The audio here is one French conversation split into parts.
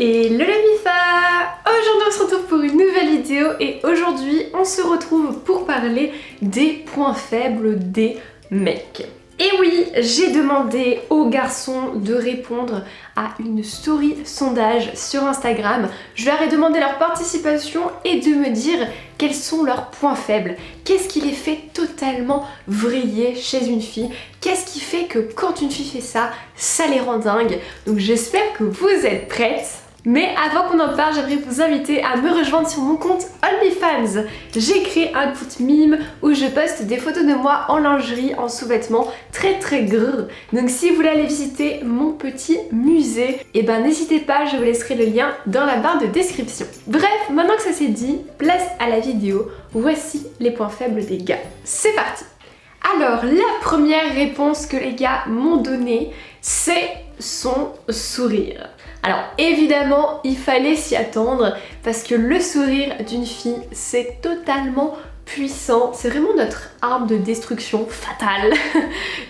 Hello la MIFA! Aujourd'hui on se retrouve pour une nouvelle vidéo et aujourd'hui on se retrouve pour parler des points faibles des mecs. Et oui, j'ai demandé aux garçons de répondre à une story sondage sur Instagram. Je leur ai demandé leur participation et de me dire quels sont leurs points faibles. Qu'est-ce qui les fait totalement vriller chez une fille? Qu'est-ce qui fait que quand une fille fait ça, ça les rend dingues? Donc j'espère que vous êtes prêtes. Mais avant qu'on en parle, j'aimerais vous inviter à me rejoindre sur mon compte OnlyFans. J'ai créé un compte mime où je poste des photos de moi en lingerie, en sous-vêtements, très grrr. Donc si vous voulez aller visiter mon petit musée, et ben n'hésitez pas, je vous laisserai le lien dans la barre de description. Bref, maintenant que ça c'est dit, place à la vidéo. Voici les points faibles des gars. C'est parti! Alors, la première réponse que les gars m'ont donnée, c'est son sourire. Alors évidemment, il fallait s'y attendre parce que le sourire d'une fille, c'est totalement puissant. C'est vraiment notre arme de destruction fatale.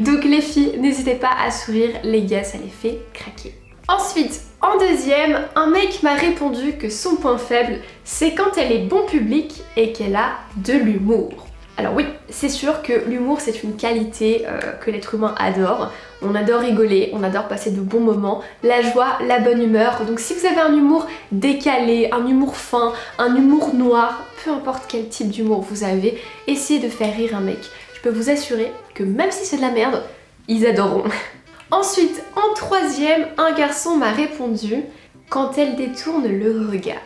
Donc les filles, n'hésitez pas à sourire, les gars, ça les fait craquer. Ensuite, en deuxième, un mec m'a répondu que son point faible, c'est quand elle est bon public et qu'elle a de l'humour. Alors oui, c'est sûr que l'humour c'est une qualité que l'être humain adore. On adore rigoler, on adore passer de bons moments, la joie, la bonne humeur. Donc si vous avez un humour décalé, un humour fin, un humour noir, peu importe quel type d'humour vous avez, essayez de faire rire un mec. Je peux vous assurer que même si c'est de la merde, ils adoreront. Ensuite, en troisième, un garçon m'a répondu quand elle détourne le regard.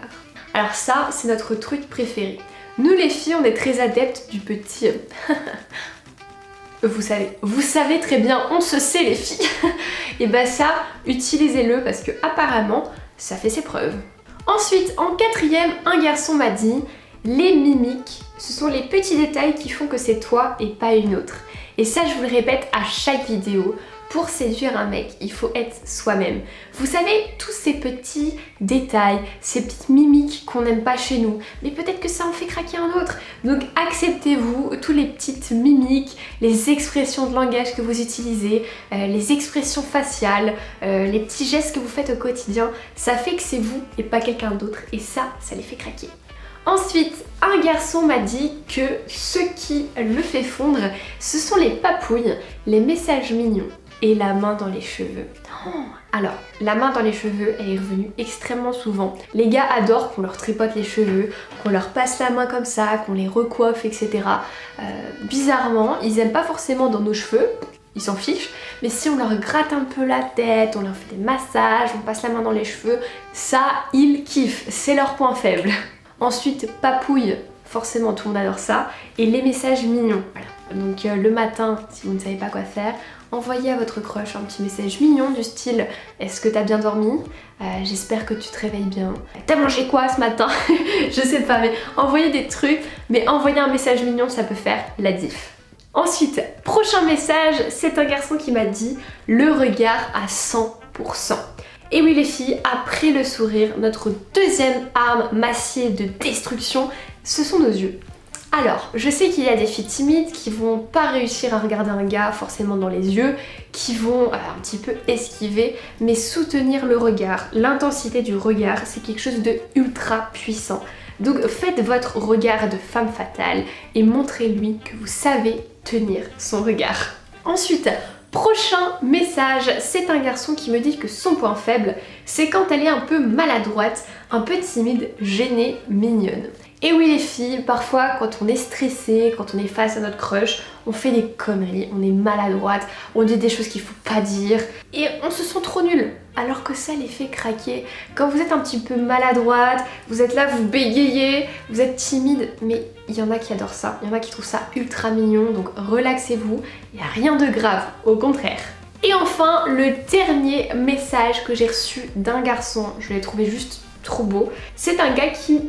Alors ça, c'est notre truc préféré. Nous les filles, on est très adeptes du petit... Vous savez très bien, on se sait les filles. Et bah ça, utilisez-le parce que apparemment, ça fait ses preuves. Ensuite, en quatrième, un garçon m'a dit les mimiques, ce sont les petits détails qui font que c'est toi et pas une autre. Et ça, je vous le répète à chaque vidéo. Pour séduire un mec, il faut être soi-même. Vous savez, tous ces petits détails, ces petites mimiques qu'on n'aime pas chez nous, mais peut-être que ça en fait craquer un autre. Donc acceptez-vous tous les petites mimiques, les expressions de langage que vous utilisez, les expressions faciales, les petits gestes que vous faites au quotidien. Ça fait que c'est vous et pas quelqu'un d'autre. Et ça les fait craquer. Ensuite, un garçon m'a dit que ce qui le fait fondre, ce sont les papouilles, les messages mignons et la main dans les cheveux. Alors, la main dans les cheveux, elle est revenue extrêmement souvent. Les gars adorent qu'on leur tripote les cheveux, qu'on leur passe la main comme ça, qu'on les recoiffe, etc. Bizarrement, ils aiment pas forcément dans nos cheveux, ils s'en fichent, mais si on leur gratte un peu la tête, on leur fait des massages, on passe la main dans les cheveux, ça, ils kiffent, c'est leur point faible. Ensuite, papouille, forcément tout le monde adore ça, et les messages mignons. Voilà. Donc le matin, si vous ne savez pas quoi faire, envoyez à votre crush un petit message mignon du style « Est-ce que t'as bien dormi? J'espère que tu te réveilles bien. T'as mangé quoi ce matin ?» Je sais pas, mais envoyez des trucs, mais envoyer un message mignon, ça peut faire la diff. Ensuite, prochain message, c'est un garçon qui m'a dit « Le regard à 100%. » Et oui les filles, après le sourire, notre deuxième arme massive de destruction, ce sont nos yeux. Alors, je sais qu'il y a des filles timides qui vont pas réussir à regarder un gars forcément dans les yeux, qui vont un petit peu esquiver, mais soutenir le regard, l'intensité du regard, c'est quelque chose de ultra puissant. Donc faites votre regard de femme fatale et montrez-lui que vous savez tenir son regard. Ensuite, prochain message, c'est un garçon qui me dit que son point faible, c'est quand elle est un peu maladroite, un peu timide, gênée, mignonne. Et oui les filles, parfois quand on est stressé, quand on est face à notre crush, on fait des conneries, on est maladroite, on dit des choses qu'il faut pas dire et on se sent trop nul. Alors que ça les fait craquer. Quand vous êtes un petit peu maladroite, vous êtes là, vous bégayez, vous êtes timide, mais il y en a qui adorent ça, il y en a qui trouvent ça ultra mignon, donc relaxez-vous, il n'y a rien de grave, au contraire. Et enfin, le dernier message que j'ai reçu d'un garçon, je l'ai trouvé juste trop beau, c'est un gars qui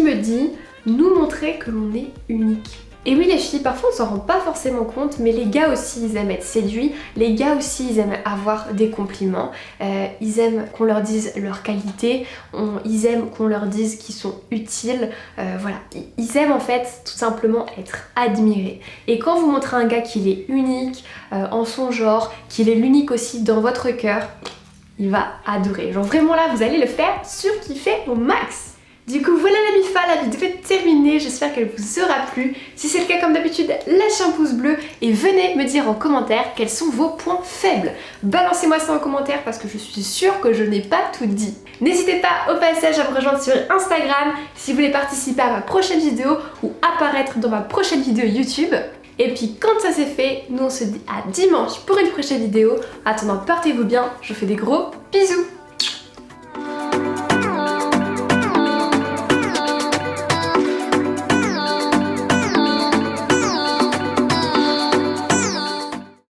me dit nous montrer que l'on est unique. Et oui les filles, parfois on s'en rend pas forcément compte, mais les gars aussi ils aiment être séduits, les gars aussi ils aiment avoir des compliments, ils aiment qu'on leur dise leurs qualités, ils aiment qu'on leur dise qu'ils sont utiles, voilà. Ils aiment en fait tout simplement être admirés. Et quand vous montrez à un gars qu'il est unique en son genre, qu'il est l'unique aussi dans votre cœur, il va adorer. Genre vraiment là, vous allez le faire surkiffer au max. Du coup voilà la MIFA, la vidéo est terminée, j'espère qu'elle vous aura plu. Si c'est le cas comme d'habitude, lâchez un pouce bleu et venez me dire en commentaire quels sont vos points faibles. Balancez-moi ça en commentaire parce que je suis sûre que je n'ai pas tout dit. N'hésitez pas au passage à me rejoindre sur Instagram si vous voulez participer à ma prochaine vidéo ou apparaître dans ma prochaine vidéo YouTube. Et puis quand ça c'est fait, nous on se dit à dimanche pour une prochaine vidéo. En attendant, portez-vous bien, je vous fais des gros bisous.